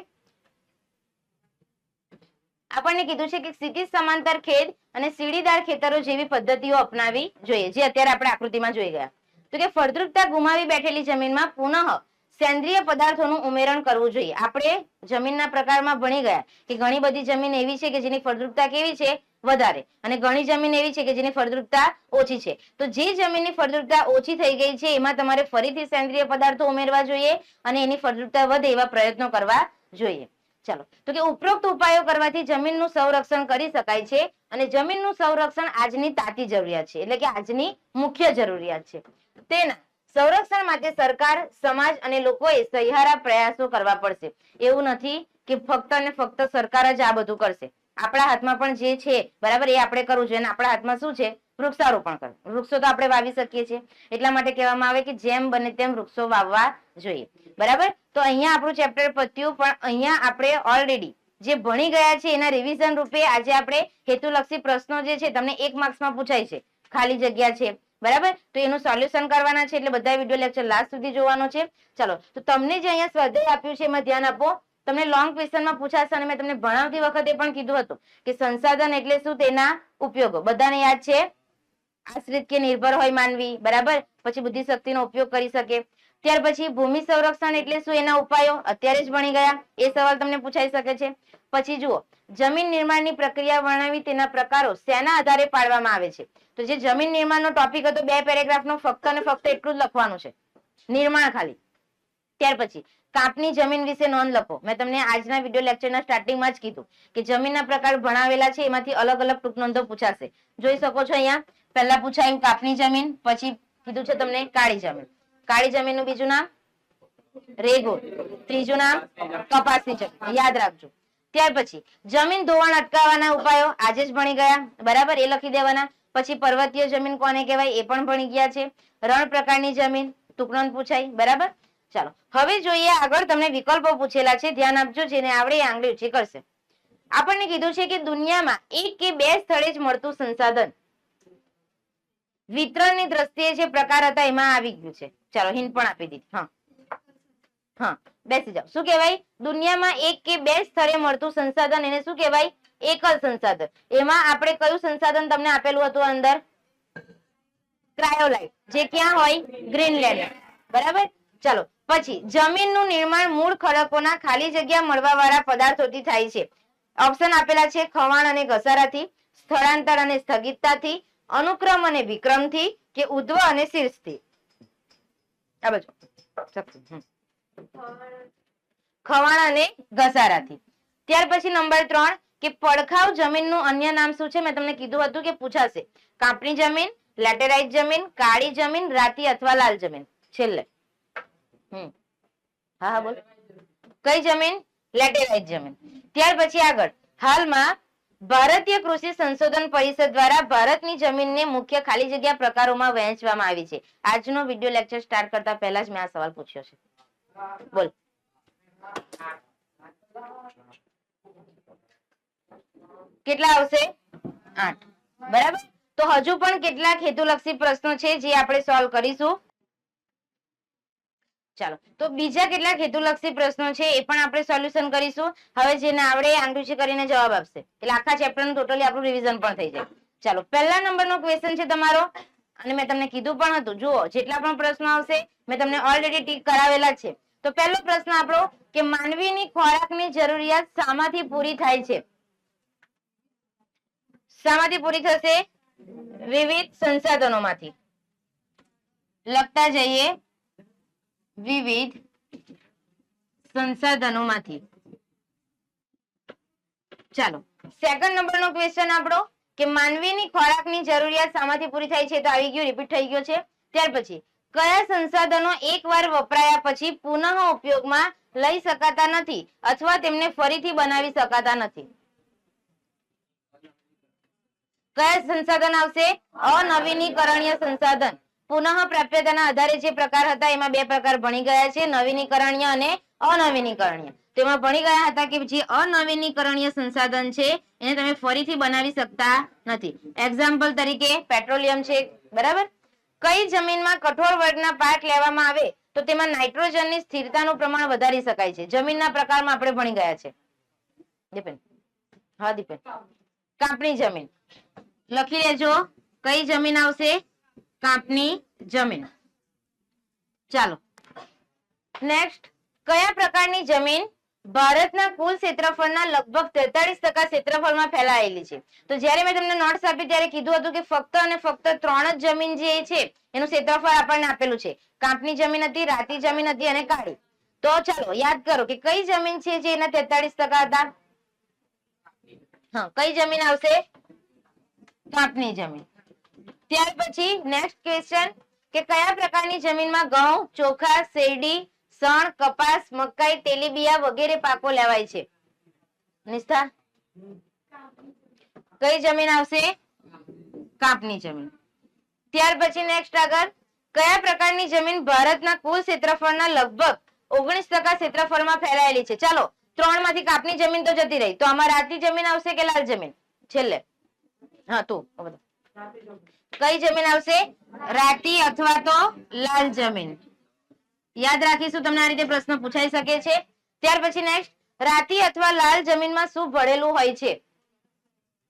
Speaker 1: આપણને કીધું છે કે ક્ષિતિજ સમાંતર ખેડ અને સીડીદાર ખેતરો જેવી પદ્ધતિઓ અપનાવી જોઈએ. જે અત્યારે આપણે આકૃતિમાં જોઈ ગયા. તો કે ફળદ્રુપતા ગુમાવી બેઠેલી જમીનમાં પુનઃ સેન્દ્રિય પદાર્થોનું ઉમેરણ કરવું જોઈએ. આપણે જમીનના પ્રકારમાં ભણી ગયા કે ઘણી બધી જમીન એવી છે કે જેની ફળદ્રુપતા કેવી છે? વધારે. અને ઘણી જમીન એવી છે કે જેની ફળદ્રુપતા ઓછી છે. તો જે જમીનની ફળદ્રુપતા ઓછી થઈ ગઈ છે એમાં તમારે ફરીથી સેન્દ્રિય પદાર્થો ઉમેરવા જોઈએ અને એની ફળદ્રુપતા વધે એવા પ્રયત્નો કરવા જોઈએ. ચાલો તો કે ઉપરોક્ત ઉપાયો કરવાથી જમીનનું સંરક્ષણ કરી શકાય છે અને જમીનનું સંરક્ષણ આજની તાતી જરૂરિયાત છે. એટલે કે આજની મુખ્ય જરૂરિયાત છે. તેના સંરક્ષણ માટે સરકાર, સમાજ અને લોકોએ સહિયારા પ્રયાસો કરવા પડશે. એવું નથી કે ફક્ત ને ફક્ત સરકાર જ આ બધું કરશે. આપણા હાથમાં પણ જે છે બરાબર એ આપણે કરવું જોઈએ. આપણા હાથમાં શું છે? વૃક્ષારોપણ કરવું. વૃક્ષો તો આપણે વાવી શકીએ છીએ. એટલા માટે કહેવામાં આવે કે જેમ બને તેમ વૃક્ષો વાવવા જોઈએ. બરાબર? તો અહીંયા આપણું ચેપ્ટર પત્યું પણ અહીંયા આપણે ઓલરેડી જે ભણી ગયા છે એના રિવિઝન રૂપે આજે આપણે હેતુલક્ષી પ્રશ્નો જે છે તમને 1 માર્ક્સમાં પૂછાય છે. ખાલી જગ્યા છે. બરાબર? તો એનું સોલ્યુશન કરવાના છે એટલે બધા વિડિયો લેક્ચર લાસ્ટ સુધી જોવાનો છે. ચાલો તો તમને જે અહીંયા સ્વાધ્યાય આપ્યું છે એમાં ધ્યાન આપો. તમને લોંગ ક્વેશ્ચનમાં પૂછાશે અને મેં તમને ભણાવતી વખતે પણ કીધું હતું કે સંસાધન એટલે શું? તેના ઉપયોગો બધાને યાદ છે? આશ્રિત કે નિર્ભર હોય માનવી. બરાબર? પછી બુદ્ધિ શક્તિનો ઉપયોગ કરી શકે. ત્યાર પછી ભૂમિ સંરક્ષણ એટલે શું? એના ઉપાયો અત્યારે જ ભણી ગયા. એ સવાલ તમને પૂછાઈ શકે છે. પછી જુઓ જમીન નિર્માણની પ્રક્રિયા વર્ણવી તેના પ્રકારો શેના આધારે પાડવામાં આવે છે? તો જે જમીન નિર્માણનો ટોપિક હતો 2 પેરેગ્રાફનો ફક્ત અને ફક્ત એટલું જ લખવાનું છે. નિર્માણ ખાલી. ત્યાર પછી કાપની જમીન વિશે નોંધ લખો. મેં તમને આજના વિડિયો લેક્ચરના સ્ટાર્ટિંગમાં જ કીધું કે જમીનના પ્રકાર ભણાવેલા છે એમાંથી અલગ અલગ ટૂંક નોંધો પૂછાશે. જોઈ શકો છો અહીંયા પહેલા પૂછાયું કાપની જમીન, પછી કીધું છે તમને કાળી જમીન. કાળી જમીનનું બીજું નામ રેગોળ, ત્રીજું નામ કપાસની જમીન. યાદ રાખજો. ત્યાર પછી જમીન ધોવાણ અટકાવવાના ઉપાયો આજે જ ભણી ગયા. બરાબર? એ લખી દેવાના. પછી પર્વતીય જમીન કોને કહેવાય એ પણ ભણી ગયા છે. રણ પ્રકારની જમીન ટૂંક નોંધ પૂછાય. બરાબર? ચાલો હવે જોઈએ આગળ તમને વિકલ્પો પૂછેલા છે. ધ્યાન આપજો. જેને આવડે એ આંગળી ઊંચી કરશે. આપણને કીધું છે કે દુનિયામાં 1 કે 2 સ્થળે જ મળતું સંસાધન વિતરણની દ્રષ્ટિએ જે પ્રકાર હતા એમાં આવી ગયું છે. ચાલો હિન્ટ પણ આપી દીધી. હા બેસી જાઓ. શું કહેવાય? દુનિયામાં 1 કે 2 સ્થળે મળતું સંસાધન એને શું કહેવાય? એકલ સંસાધન. એમાં આપણે કયું સંસાધન તમને આપેલું હતું અંદર? ક્રાયોલાઇટ. જે ક્યાં હોય? ગ્રીનલેન્ડ. બરાબર? ચાલો પછી જમીનનું નિર્માણ મૂળ ખડકોના ખાલી જગ્યા મળવા વાળા પદાર્થોથી થાય છે. ઓપ્શન આપેલા છે ખવાણ અને ઘસારાથી, સ્થળાંતર અને સ્થગિતતાથી, અનુક્રમ અને વિક્રમથી કે ઉધ્વ અને શીર્ષથી. આ બાજુ ખવાણ અને ઘસારાથી. ત્યાર પછી નંબર 3 કે પડખાવ જમીનનું અન્ય નામ શું છે? મેં તમને કીધું હતું કે પૂછાશે. કાપની જમીન, લેટેરાઇટ જમીન, કાળી જમીન, રાતી અથવા લાલ જમીન. છેલ્લે હા બોલ. કઈ જમીન? લેટેરાઇટ જમીન. ત્યાર પછી આગળ હાલમાં ભારતીય કૃષિ સંશોધન પરિષદ દ્વારા ભારતની જમીનને મુખ્ય ખાલી જગ્યા પ્રકારોમાં વહેંચવામાં આવી છે. આજનો વિડિયો લેક્ચર સ્ટાર્ટ કરતા પહેલા જ મેં આ સવાલ પૂછ્યો છે. બોલ. કેટલા આવશે? 8. બરાબર? તો તો હજુ પણ કેટલાક હેતુલક્ષી પ્રશ્નો છે જે આપણે સોલ્વ કરીશું. ચાલો, તો બીજા કેટલાક હેતુલક્ષી પ્રશ્નો છે એ પણ આપણે સોલ્યુશન કરીશું. હવે જેને આવડે આંગળીચી કરીને જવાબ આપશે એટલે આખા ચેપ્ટરનું ટોટલી આપણું રિવિઝન પણ થઈ જાય. ચાલો, પહેલા નંબરનો ક્વેશ્ચન છે તમારો, અને મેં તમને કીધું પણ હતું, જુઓ જેટલા પણ પ્રશ્નો આવશે મેં તમને ઓલરેડી ટીક કરાવેલા છે. તો પહેલો પ્રશ્ન આપણો કે માનવીની ખોરાકની જરૂરિયાત શામાંથી પૂરી થાય છે? શામાંથી પૂરી થશે? વિવિધ સંસાધનોમાંથી. લખતા જઈએ, વિવિધ સંસાધનોમાંથી. ચાલો, સેકન્ડ નંબરનો ક્વેશ્ચન આપણો કે માનવીની ખોરાકની જરૂરિયાત શામાંથી પૂરી થાય છે? તો આવી ગયું, રિપીટ થઈ ગયો છે. ત્યાર પછી કયા સંસાધનો એકવાર વપરાયા પછી પુનઃ ઉપયોગમાં લઈ શકાતા નથી અથવા તેમને ફરીથી બનાવી શકાતા નથી? કયા સંસાધન આવશે? અનવીનીકરણીય સંસાધન. પુનઃ પ્રાપ્યતાના આધારે જે પ્રકાર હતા એમાં બે પ્રકાર ભણી ગયા છે, નવીનીકરણીય અને અનવીનીકરણીય. તેમાં ભણી ગયા હતા કે જે અનવીનીકરણીય સંસાધન છે એને તમે ફરીથી બનાવી શકતા નથી. એક્ઝામ્પલ તરીકે પેટ્રોલિયમ છે, બરાબર. કઈ જમીનમાં કઠોળ વર્ગના પાક લેવામાં આવે તો તેમાં નાઇટ્રોજનની સ્થિરતાનું પ્રમાણ વધારી શકાય છે? જમીનના પ્રકારમાં આપણે ભણી ગયા છે. દીપેન, હા દીપેન, કાપણી જમીન. લખી લેજો, કઈ જમીન આવશે? કાપની જમીન. ચાલો, નેક્સ્ટ, કયા પ્રકારની જમીન ભારતના કુલ ક્ષેત્રફળના લગભગ 43% ક્ષેત્રફળમાં ફેલાયેલી છે? તો જ્યારે મેં તમને નોટ્સ આપી ત્યારે કીધું હતું કે ફક્ત અને ફક્ત 3 જ જમીન જે છે એનું ક્ષેત્રફળ આપણને આપેલું છે. કાપની જમીન હતી, રાતી જમીન હતી અને કાળી. તો ચાલો યાદ કરો કે કઈ જમીન છે જે એના 43% હતા? હા, કઈ જમીન આવશે? કાપની જમીન. ત્યાર પછી નેક્સ્ટ ક્વેશ્ચન કે કયા પ્રકારની જમીનમાં ઘઉં, ચોખા, શેરડી, શણ, કપાસ, મકાઈ, તેલીબિયા વગેરે પાકો લેવાય છે? નિષ્ઠા, કઈ જમીન આવશે? કાપની જમીન. ત્યાર પછી નેક્સ્ટ આગળ, કયા પ્રકારની જમીન ભારતના કુલ ક્ષેત્રફળના લગભગ 19% ક્ષેત્રફળમાં ફેલાયેલી છે? ચાલો, 3 માંથી કાપની જમીન તો જતી રહી, તો આમાં રાતી જમીન આવશે કે લાલ જમીન? છેલ્લે, હા તું, કઈ જમીન આવશે? રાતી અથવા તો લાલ જમીન. યાદ રાખીશું, તમને આ રીતે પ્રશ્ન પૂછાઈ શકે છે. ત્યાર પછી નેક્સ્ટ, રાતી અથવા લાલ જમીનમાં શું ભળેલું હોય છે?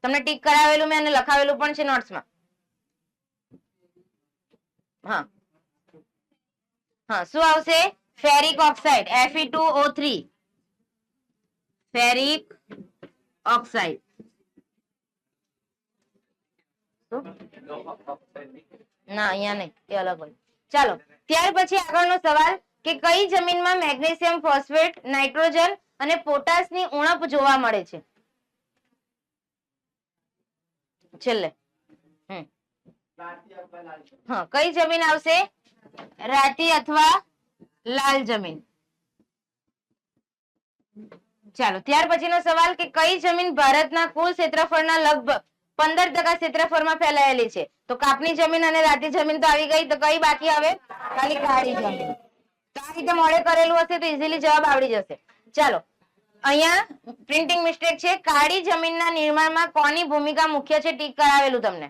Speaker 1: તમને ટીક કરાવેલું મેં અને લખાવેલું પણ છે નોટ્સમાં. હા હા, શું આવશે? Ferric oxide, Fe2O3. Ferric oxide. ના, અહીંયા નહીં, એ અલગ હોય. ચાલો, ત્યાર પછી આગળનો સવાલ કે કઈ જમીનમાં મેગ્નેશિયમ ફોસ્ફેટ, નાઇટ્રોજન અને પોટાશની ઉણપ જોવા મળે છે? છેલ્લે, હા, કઈ જમીન આવશે? રાતી અથવા લાલ જમીન. ચાલો, ત્યાર પછીનો સવાલ કે કઈ જમીન ભારતના કુલ ક્ષેત્રફળના લગભગ 15% ક્ષેત્રફળમાં ફેલાયેલી છે? તો કાપની જમીન અને રાતી જમીન તો આવી ગઈ, તો કઈ બાકી આવે? ખાલી કાળી જમીન. તો આ રીતે મોડે કરેલું હશે તો ઇઝીલી જવાબ આવડી જશે. ચાલો, અહીંયા પ્રિન્ટિંગ મિસ્ટેક છે. કાળી જમીનના નિર્માણમાં કોની ભૂમિકા મુખ્ય છે? ટીક કરાવેલું તમને.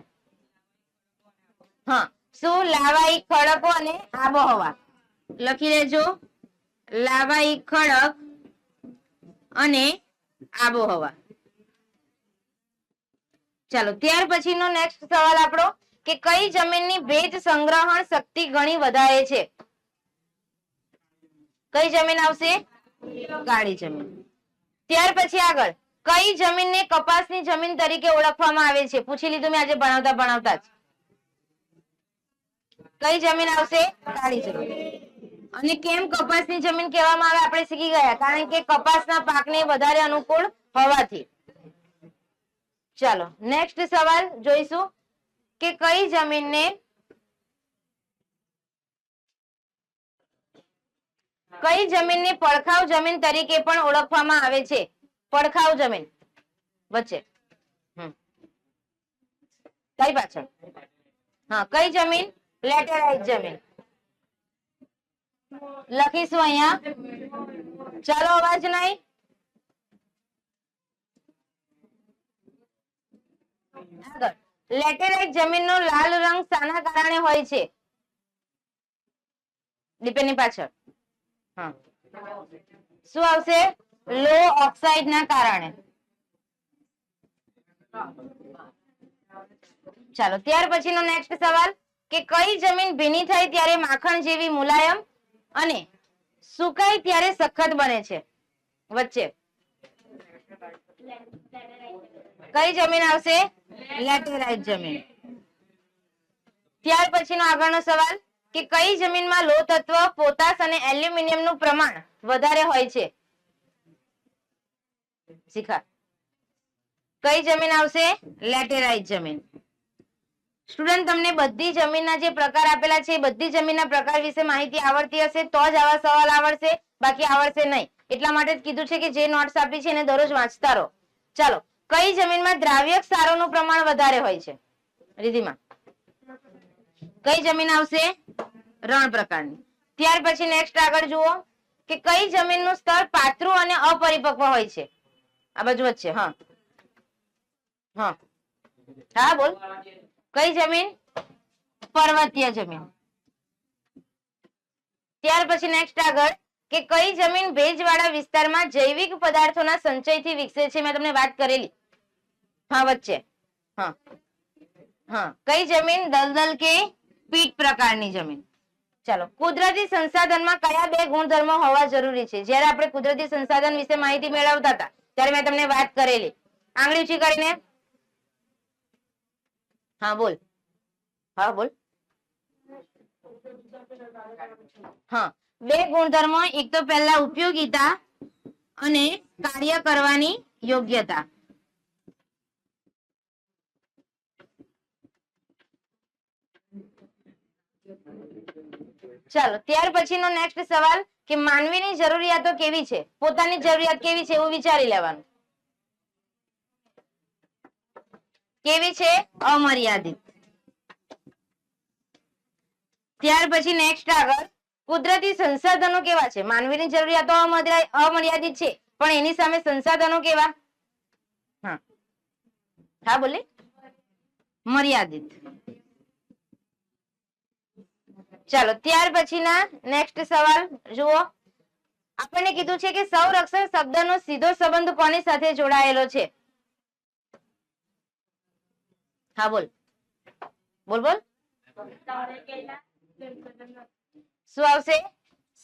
Speaker 1: હા, શું? લાવાઈ ખડકો અને આબોહવા. લખી લેજો, લાવાઈ ખડક અને આબોહવા. ચાલો, ત્યાર પછીનો નેક્સ્ટ સવાલ આપણો કે કઈ જમીનની ભેજ સંગ્રહણ શક્તિ ઘણી વધારે છે? કઈ જમીન આવશે? કાળી જમીન. ત્યાર પછી આગળ, કઈ જમીનને કપાસની જમીન તરીકે ઓળખવામાં આવે છે? પૂછી લીધું મેં આજે ભણાવતા ભણાવતા જ. કઈ જમીન આવશે? કાળી જમીન. અને કેમ કપાસની જમીન કહેવામાં આવે આપણે શીખી ગયા, કારણ કે કપાસના પાકને વધારે અનુકૂળ હોવાથી. ચાલો, નેક્સ્ટ સવાલ જોઈશું કે કઈ જમીનને પડખાવ જમીન તરીકે પણ ઓળખવામાં આવે છે? પડખાવ જમીન વચ્ચે, કઈ પાછળ? હા, કઈ જમીન? લેટેરાઇટ જમીન. લખીશું અહીંયા. ચાલો, અવાજ નહીં. આગળ, લેટેરાઇટ જમીનનો લાલ રંગ શાના કારણે હોય છે? ડીપેની પાછળ હા શું આવશે? લો ઓક્સાઇડ ના કારણે. ચાલો ત્યાર પછીનો નેક્સ્ટ સવાલ કે કઈ જમીન ભીની થાય ત્યારે માખણ જેવી મુલાયમ અને સુકાય ત્યારે સખત બને છે? વચ્ચે કઈ જમીન આવશે? લેટેરાઇટ જમીન. ત્યાર પછીનો આગળનો સવાલ કે કઈ જમીનમાં લોહ તત્વ પોટાશ અને એલ્યુમિનિયમનું પ્રમાણ વધારે હોય છે? શિખા કઈ જમીન આવશે? લેટેરાઇટ જમીન. સ્ટુડન્ટ તમને બધી જમીનના જે પ્રકાર આપેલા છે એ બધી જમીનના પ્રકાર વિશે માહિતી આવડતી હશે તો જ આવા સવાલ આવડશે, બાકી આવડશે નહીં. એટલા માટે જ કીધું છે કે જે નોટ્સ આપી છે એને દરરોજ વાંચતા રહો. ચાલો કઈ જમીનમાં દ્રાવ્ય ક્ષારોનું પ્રમાણ વધારે હોય છે? રિધિમા કઈ જમીન આવશે? રણ પ્રકારની. ત્યાર પછી નેક્સ્ટ આગળ જુઓ કે કઈ જમીનનું સ્તર પાતળું અને અપરિપક્વ હોય છે? આ બાજુ વચ્ચે હા હા હા બોલ. કઈ જમીન? પર્વતીય જમીન. ત્યાર પછી નેક્સ્ટ આગળ કે કઈ જમીન ભેજવાળા વિસ્તારમાં જૈવિક પદાર્થોના સંચયથી વિકસે છે? મેં તમને વાત કરેલી હા વચ્ચે હા હા કઈ જમીન? દલદલ કે પીટ પ્રકારની જમીન. ચાલો કુદરતી સંસાધનમાં કયા બે ગુણધર્મો હોવા જરૂરી છે? જ્યારે આપણે કુદરતી સંસાધન વિશે માહિતી મેળવતા હતા ત્યારે મેં તમને વાત કરેલી. આંગળી ઊંચી કરીને હા બોલ. હા બોલ. હા બે ગુણધર્મો, એક તો પહેલા ઉપયોગિતા અને કાર્ય કરવાની યોગ્યતા. ચાલો ત્યાર પછીનો નેક્સ્ટ સવાલ કે માનવીની જરૂરિયાતો કેવી છે? પોતાની જરૂરિયાત કેવી છે એવું વિચારી લેવાનું. કેવી છે? અમર્યાદિત. ત્યાર પછી નેક્સ્ટ આગળ કુદરતી સંસાધનો કેવા છે? માનવીની જરૂરિયાતો અમર્યાદિત છે પણ એની સામે સંસાધનો કેવા? હા હા બોલે મર્યાદિત. ચાલો ત્યાર પછીના નેક્સ્ટ સવાલ જુઓ. આપણને કીધું છે કે સંરક્ષણ શબ્દનો સીધો સંબંધ કોની સાથે જોડાયેલો છે? હા બોલ બોલ બોલ. શું આવશે?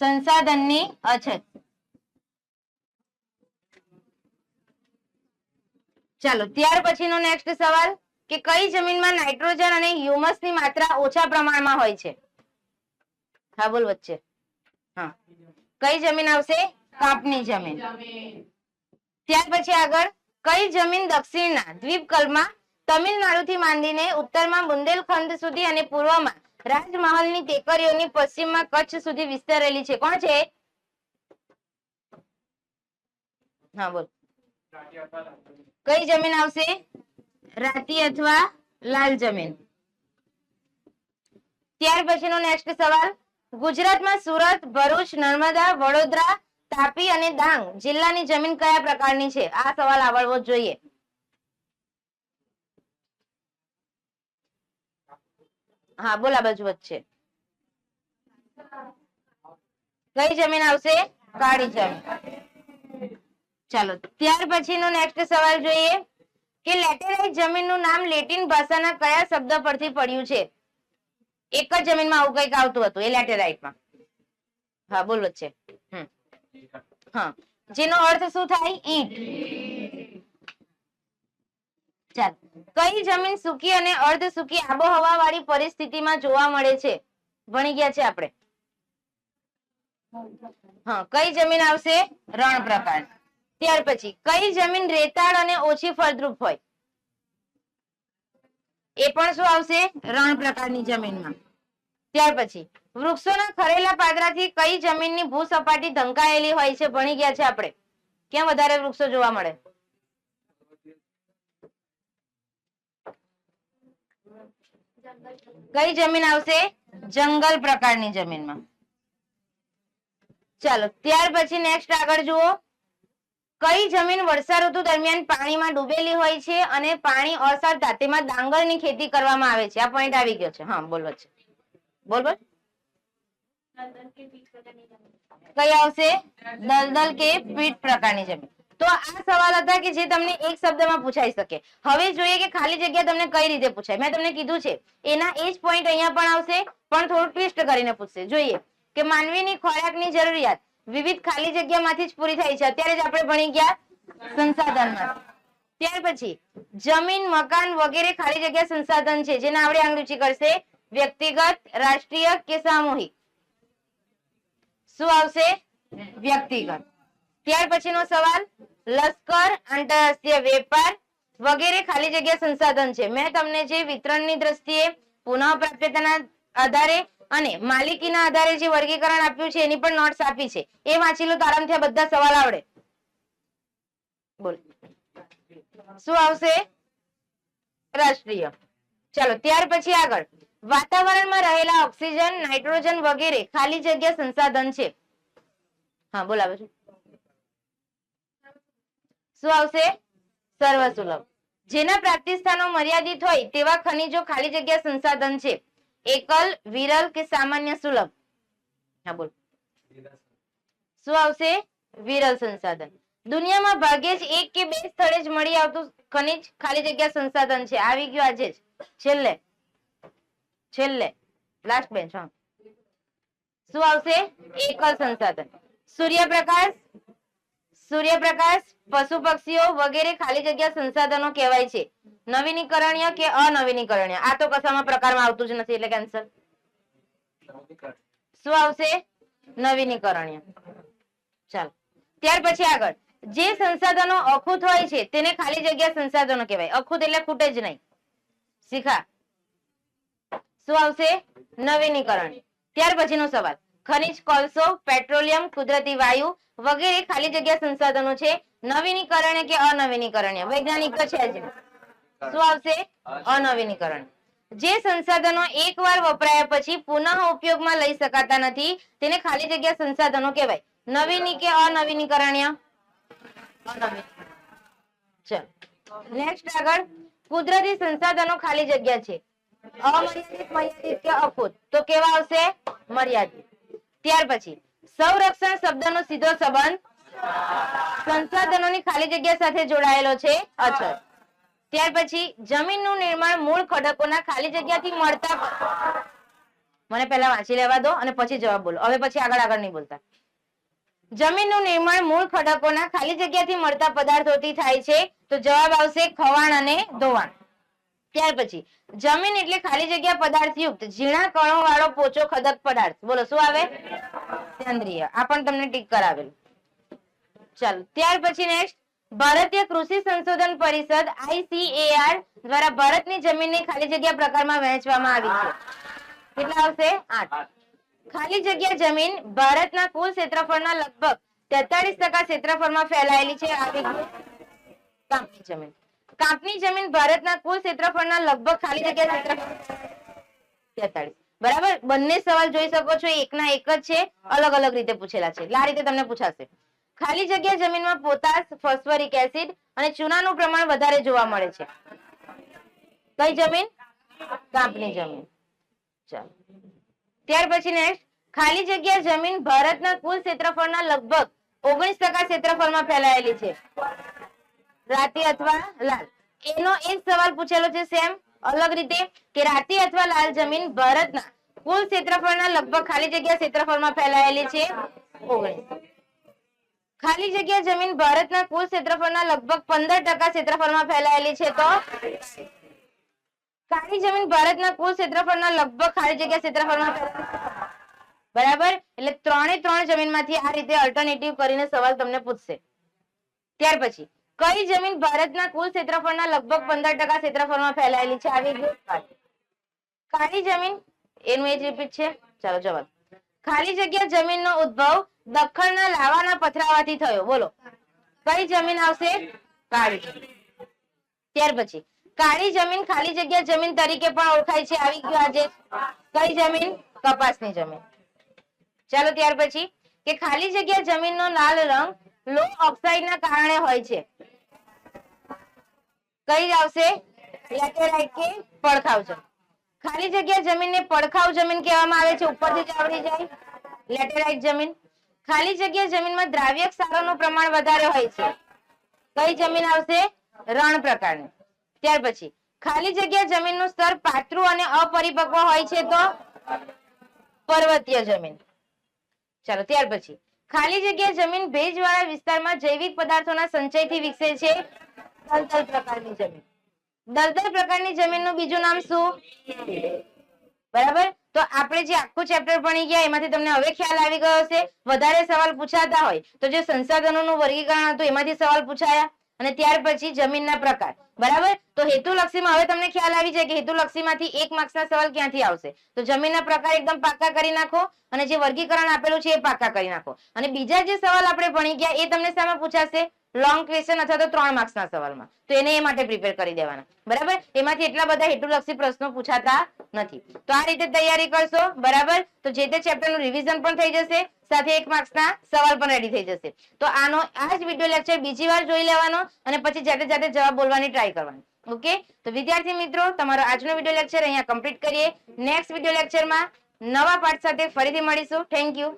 Speaker 1: સંસાધનની અછત. ચાલો ત્યાર પછીનો નેક્સ્ટ સવાલ કે કઈ જમીનમાં નાઇટ્રોજન અને હ્યુમસની માત્રા ઓછા પ્રમાણમાં હોય છે? હા બોલ વચ્ચે હા કઈ જમીન આવશે? કાપની જમીન. ત્યાર પછી આગળ કઈ જમીન દક્ષિણના દ્વીપકલ્પમાં તમિલનાડુથી માંડીને ઉત્તરમાં બુંદેલખંડ સુધી અને પૂર્વમાં રાજમહલની ટેકરીઓની પશ્ચિમમાં કચ્છ સુધી વિસ્તરેલી છે? કોણ છે? હા બોલ. કઈ જમીન આવશે? રાતી અથવા લાલ જમીન. ત્યાર પછીનો નેક્સ્ટ સવાલ ગુજરાતમાં સુરત, ભરૂચ, નર્મદા, વડોદરા, તાપી અને ડાંગ જિલ્લાની જમીન કયા પ્રકારની છે? આ સવાલ આવડવો જોઈએ. હા બોલ આ બાજુ વચ્ચે. કઈ જમીન આવશે? કાળી જમીન. ચાલો ત્યાર પછીનો નેક્સ્ટ સવાલ જોઈએ કે લેટેરાઇટ જમીનનું નામ લેટિન ભાષાના કયા શબ્દ પરથી પડ્યું છે? એક જ જમીનમાં આવું કંઈક આવતું હતું એ લેટેરાઇટમાં. હા બોલ વચ્ચે. હા જેનો અર્થ શું થાય? ઈંટ. ચાલ કઈ જમીન સૂકી અને અર્ધ સૂકી આબોહવા વાળી પરિસ્થિતિમાં જોવા મળે છે? ભણી ગયા છે આપણે. હા કઈ જમીન આવશે? રણ પ્રકાર. ત્યાર પછી કઈ જમીન રેતાળ અને ઓછી ફળદ્રુપ હોય? એ પણ શું આવશે? રણ પ્રકારની જમીનમાં. ત્યાર પછી વૃક્ષોના ખરેલા પાદરાથી કઈ જમીનની ભૂસપાટી ઢંકાયેલી હોય છે? ભણી ગયા છે આપણે. ક્યાં વધારે વૃક્ષો જોવા મળે? કઈ જમીન આવશે? જંગલ પ્રકારની જમીનમાં. ચાલો ત્યાર પછી નેક્સ્ટ આગળ જુઓ કઈ જમીન વર્ષા ઋતુ દરમિયાન પાણીમાં ડૂબેલી હોય છે અને પાણી ઓસરતા તેમાં ડાંગરની ખેતી કરવામાં આવે છે? આ પોઈન્ટ આવી ગયો છે. હા બોલો છે, બોલ બોલ. કઈ આવશે? દલદલ કે પીટ પ્રકારની જમીન. તો આ સવાલ હતા કે જે તમને એક શબ્દમાં પૂછાઈ શકે. હવે જોઈએ કે ખાલી જગ્યા તમને કઈ રીતે પૂછાય. મેં તમને કીધું છે એના એ જ પોઈન્ટ અહીંયા પણ આવશે, પણ થોડું ટ્વિસ્ટ કરીને પૂછશે. જોઈએ કે માનવીની ખોરાકની જરૂરિયાત વિવિધ ખાલી જગ્યામાંથી જ પૂરી થાય છે. અત્યારે જ આપણે ભણી ગયા સંસાધનમાં. ત્યાર પછી જમીન, મકાન વગેરે ખાલી જગ્યા સંસાધન છે જેને આપણે આંગળી કરશે. વ્યક્તિગત, રાષ્ટ્રીય કે સામૂહિક? શું આવશે? વ્યક્તિગત. ત્યાર પછીનો સવાલ, લશ્કર, આંતરરાષ્ટ્રીય વેપાર વગેરે ખાલી જગ્યા સંસાધન છે. મેં તમને જે વિતરણની દ્રષ્ટિએ, પુનઃપ્રાપ્યતાના આધારે અને માલિકીના આધારે જે વર્ગીકરણ આપ્યું છે એની પણ નોટ્સ આપી છે, એ વાંચી લો તો આરામથી આ બધા સવાલ આવડે. બોલ શું આવશે? રાષ્ટ્રીય. ચાલો ત્યાર પછી આગળ, વાતાવરણમાં રહેલા ઓક્સિજન, નાઇટ્રોજન વગેરે ખાલી જગ્યા સંસાધન છે. હા બોલાવે છે. શું આવશે? સર્વસુલભ. જેના પ્રાપ્તિ સ્થાનો મર્યાદિત હોય તેવા ખનિજો ખાલી જગ્યા સંસાધન છે. એકલ, વિરલ કે સામાન્ય સુલભ? હા બોલ. શું આવશે? વિરલ સંસાધન. દુનિયામાં ભાગ્યે જ એક કે બે સ્થળે જ મળી આવતું ખનિજ ખાલી જગ્યા સંસાધન છે. આવી ગયું આજે જ, છેલ્લે લાસ્ટ બેન્ચ. હા શું આવશે? એકલ સંસાધન. સૂર્યપ્રકાશ, પશુ પક્ષીઓ વગેરે ખાલી જગ્યા સંસાધનો કહેવાય છે. નવીનીકરણીય કે અનવીનીકરણીય? આ તો કશામાં પ્રકારમાં આવતું જ નથી એટલે કેન્સલ. શું આવશે? નવીનીકરણીય. ચાલો ત્યાર પછી આગળ, જે સંસાધનો અખૂટ હોય છે તેને ખાલી જગ્યા સંસાધનો કહેવાય. અખૂટ એટલે ખૂટે જ નહીં. શિખા શું આવશે? નવીનીકરણ. ત્યાર પછીનો સવાલ, ખનિજ, કોલસો, પેટ્રોલિયમ, કુદરતી વાયુ વગેરે ખાલી જગ્યા સંસાધનો છે. નવીનીકરણીય કે અનવીનીકરણીય? વૈજ્ઞાનિક તો છે જ. શું આવશે? અનવીનીકરણ. જે સંસાધનો એકવાર વપરાયા પછી પુનઃ ઉપયોગમાં લઈ શકાતા નથી તેને ખાલી જગ્યા સંસાધનો કહેવાય. નવીની કે અનવીનીકરણીય? ચલ નેક્સ્ટ આગળ, કુદરતી સંસાધનો ખાલી જગ્યા છે. અમર્યાદિત, મર્યાદિત કે અખૂટ? તો કેવા આવશે? મર્યાદિત. ત્યાર પછી સંરક્ષણ શબ્દનો સીધો સંબંધ સંસાધનોની ખાલી જગ્યા સાથે જોડાયેલો છે. અછત. ત્યાર પછી જમીનનું નિર્માણ મૂળ ખડકોના ખાલી જગ્યાથી મળતા, મને પહેલા વાંચી લેવા દો અને પછી જવાબ બોલો. હવે પછી આગળ નહીં બોલતા. જમીનનું નિર્માણ મૂળ ખડકોના ખાલી જગ્યાથી મળતા પદાર્થોથી થાય છે. તો જવાબ આવશે ખવાણ અને ધોવાણ. ત્યાર પછી જમીન એટલે ખાલી જગ્યા પદાર્થયુક્ત ઝીણા કણો વાળો પોચો ખડક પદાર્થ. બોલો શું આવે? સેન્દ્રિય. આ પણ તમને ટીક કરાવેલું. ચાલો ત્યાર પછી નેક્સ્ટ, ભારતીય કૃષિ સંશોધન પરિષદ ICAR દ્વારા ભારતની જમીનની ખાલી જગ્યા પ્રકારમાં વહેંચવામાં આવી છે. કેટલા આવશે? 8. ખાલી જગ્યા જમીન ભારતના કુલ ક્ષેત્રફળના લગભગ 43% ક્ષેત્રફળમાં ફેલાયેલી છે. કાંપની જમીન. કાંપની જમીન ભારતના કુલ ક્ષેત્રફળના લગભગ ખાલી જગ્યા ક્ષેત્રફળ 43. બરાબર. બંને સવાલ જોઈ શકો છો, એકના એક જ છે, અલગ અલગ રીતે પૂછેલા છે. આ રીતે તમને પૂછાશે. ખાલી જગ્યા જમીનમાં પોટાશ, ફોસ્ફરિક એસિડ અને ચૂનાનું પ્રમાણ વધારે જોવા મળે છે. કઈ જમીન? કાંપની જમીન. ચાલો ત્યાર પછી નેક્સ્ટ, ખાલી જગ્યા જમીન ભારતના કુલ ક્ષેત્રફળના લગભગ 19% ક્ષેત્રફળમાં ફેલાયેલી છે. રાતી અથવા લાલ? એનો એક સવાલ પૂછેલો છે સેમ અલગ રીતે કે રાતી અથવા લાલ જમીન ભારતના કુલ ક્ષેત્રફળના લગભગ ખાલી જગ્યા ક્ષેત્રફળમાં ફેલાયેલી છે. 19. ખાલી જગ્યા જમીન ભારતના કુલ ક્ષેત્રફળના લગભગ 15% ક્ષેત્રફળમાં ફેલાયેલી છે. તો ખાલી જમીન ભારતના કુલ ક્ષેત્રફળના લગભગ ખાલી જગ્યા ક્ષેત્રફળમાં બરાબર. એટલે 3 જમીનમાંથી આ રીતે અલ્ટરનેટિવ કરીને સવાલ તમને પૂછશે. ત્યાર પછી કઈ જમીન ભારતના કુલ ક્ષેત્રફળના લગભગ 15% ક્ષેત્રફળમાં ફેલાયેલી છે? આવી ગયું. ખાલી જમીન, એનું એ જ રિપીટ છે. ચાલો જવાબ, ખાલી જગ્યા જમીનનો ઉદ્ભવ દખણના લાવાના પથરાવાથી થયો. બોલો કઈ જમીન આવશે? કાળી જમીન. ત્યાર પછી કાળી જમીન ખાલી જગ્યા જમીન તરીકે પણ ઓળખાય છે. આવી ગયું આજે. કઈ જમીન? કપાસની જમીન. ચાલો ત્યાર પછી કે ખાલી જગ્યા જમીનનો લાલ રંગ લો ઓક્સાઇડ ના કારણે હોય છે. કઈ આવશે? લેટેરાઇટ કે પડખાવ જમીન. ખાલી જગ્યા જમીનને પડખાવ જમીન કહેવામાં આવે છે. ઉપરથી જ આવડી જાય. લેટેરાઇટ જમીન. ખાલી જગ્યા જમીનમાં દ્રાવ્ય ક્ષારોનું પ્રમાણ વધારે હોય છે. કઈ જમીન આવશે? રણ પ્રકારની. ત્યાર પછી ખાલી જગ્યા જમીનનું સ્તર પાતળું અને અપરિપક્વ હોય છે તો પર્વતીય જમીન. ચાલો ત્યાર પછી ખાલી જગ્યા જમીન ભેજવાળા વિસ્તારમાં જૈવિક પદાર્થોના સંચયથી વિકસે છે. દલદલ પ્રકારની જમીન. દલદલ પ્રકારની જમીનનું બીજું નામ શું? બરાબર. તો આપણે જે આખું ચેપ્ટર ભણી ગયા એમાંથી તમને હવે ખ્યાલ આવી ગયો હશે. વધારે સવાલ પૂછાતા હોય તો જે સંસાધનોનું વર્ગીકરણ હતું એમાંથી સવાલ પૂછાયા અને ત્યાર પછી જમીનના પ્રકાર. બરાબર. તો હેતુલક્ષીમાં હવે તમને ખ્યાલ આવી જાય કે હેતુલક્ષીમાંથી 1 માર્ક્સના સવાલ ક્યાંથી આવશે. તો જમીનના પ્રકાર એકદમ પાક્કા કરી નાખો અને જે વર્ગીકરણ આપેલું છે એ પાક્કા કરી નાખો. અને બીજા જે સવાલ આપણે ભણી ગયા એ તમને સામે પૂછાશે લોંગ ક્વેશ્ચન અથવા તો 3 માર્ક્સના સવાલમાં. તો એને એ માટે પ્રિપેર કરી દેવાના. બરાબર. એમાંથી એટલા બધા હેતુલક્ષી પ્રશ્નો પૂછાતા નથી. તો આ રીતે તૈયારી કરશો. બરાબર. તો જે તે ચેપ્ટરનું રિવિઝન પણ થઈ જશે, સાથે 1 માર્ક્સના સવાલ પણ રેડી થઈ જશે. તો આ જ વિડિયો લેક્ચર બીજી વાર જોઈ લેવાનો અને પછી જાતે જાતે જવાબ બોલવાની ટ્રાય કરવાની. ઓકે. તો વિદ્યાર્થી મિત્રો, તમારો આજનો વિડિયો લેક્ચર અહીંયા કમ્પ્લીટ કરીએ. નેક્સ્ટ વિડિયો લેક્ચરમાં નવા પાઠ સાથે ફરીથી મળીશું. Thank you.